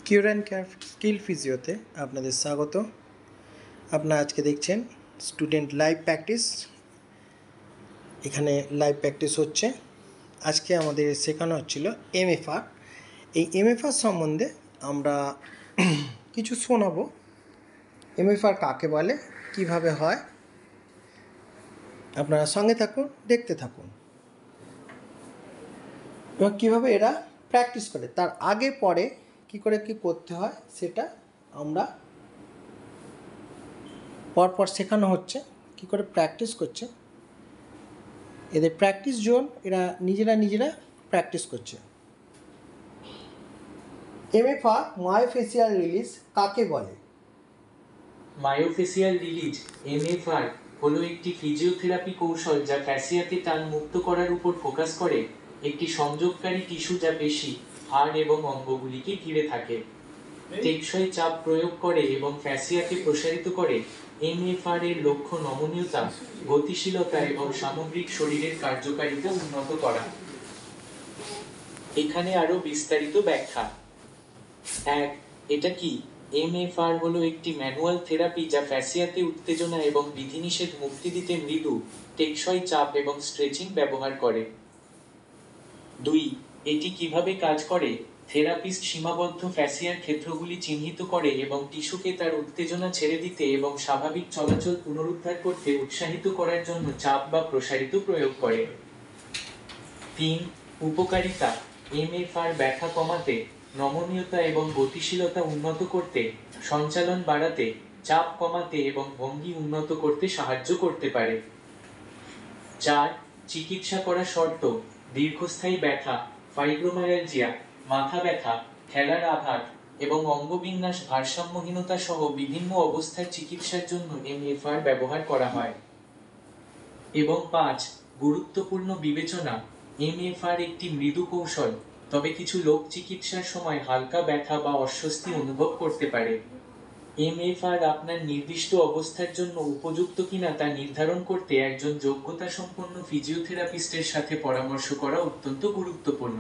কিউর and care skill ফিজিওতে আপনাদের স্বাগত। আপনারা আজকে দেখছেন স্টুডেন্ট লাইভ প্র্যাকটিস। এখানে লাইভ প্র্যাকটিস হচ্ছে। আজকে আমাদের শেখানো হচ্ছিল এমএফআর। এই এমএফআর সম্বন্ধে আমরা কিছু শোনাবো। এমএফআর কাকে বলে, কিভাবে হয়, আপনারা সঙ্গে থাকুন, দেখতে থাকুন এবং কীভাবে এরা প্র্যাকটিস করে, তার আগে পরে কী করে কী করতে হয় সেটা আমরা পরপর শেখানো হচ্ছে। কী করে প্র্যাকটিস করছে, এদের প্র্যাকটিস জোন, এরা নিজেরা প্র্যাকটিস করছে। এমএফআর মায়োফেসিয়াল রিলিজ কাকে বলে? মায়োফেসিয়াল রিলিজ এমএফআর হলো একটি ফিজিওথেরাপি কৌশল যা ফ্যাসিয়াকে টান মুক্ত করার উপর ফোকাস করে, একটি সংযোগকারী টিস্যু যা পেশি, হাড় এবং অঙ্গগুলিকে ঘিরে থাকে। টেকসই চাপ প্রয়োগ করে এবং ফ্যাসিয়াকে প্রসারিত করে। এমএফআর এর লক্ষ্য নমনীয়তা, গতিশীলতা এবং সামগ্রিক শরীরের কার্যকারিতা উন্নত করা। এখানে আরও বিস্তারিত ব্যাখ্যা। 1. এটা কি? এমএফআর হলো একটি ম্যানুয়াল থেরাপি যা ফ্যাসিয়াতে উত্তেজনা এবং বিধিনিষেধ মুক্তি দিতে মৃদু, টেকসই চাপ এবং স্ট্রেচিং ব্যবহার করে। 2. এটি কিভাবে কাজ করে? থেরাপিস্ট সীমাবদ্ধ ফ্যাসিয়ার ক্ষেত্রগুলি চিহ্নিত করে এবং টিস্যুকে তার উত্তেজনা ছেড়ে দিতে এবং স্বাভাবিক চলাচল পুনরুদ্ধার করতে উৎসাহিত করার জন্য চাপ বা প্রসারিত প্রয়োগ করে। 3. উপকারিতা। এমএফআর ব্যথা কমাতে, নমনীয়তা এবং গতিশীলতা উন্নত করতে, সঞ্চালন বাড়াতে, চাপ কমাতে এবং ভঙ্গি উন্নত করতে সাহায্য করতে পারে। 4. চিকিৎসা করা শর্ত। দীর্ঘস্থায়ী ব্যথা, ফাইব্রোমায়ালজিয়া, মাথা ব্যথা, খেলার আঘাত এবং অঙ্গবিন্যাস ভারসাম্যহীনতা সহ বিভিন্ন অবস্থার চিকিৎসার জন্য এমএফআর ব্যবহার করা হয়। এবং 5. গুরুত্বপূর্ণ বিবেচনা। এমএফআর একটি মৃদু কৌশল, তবে কিছু লোক চিকিৎসার সময় হালকা ব্যথা বা অস্বস্তি অনুভব করতে পারে। এমএফআর আপনার নির্দিষ্ট অবস্থার জন্য উপযুক্ত কিনা তা নির্ধারণ করতে একজন যোগ্যতাসম্পন্ন ফিজিওথেরাপিস্টের সাথে পরামর্শ করা অত্যন্ত গুরুত্বপূর্ণ।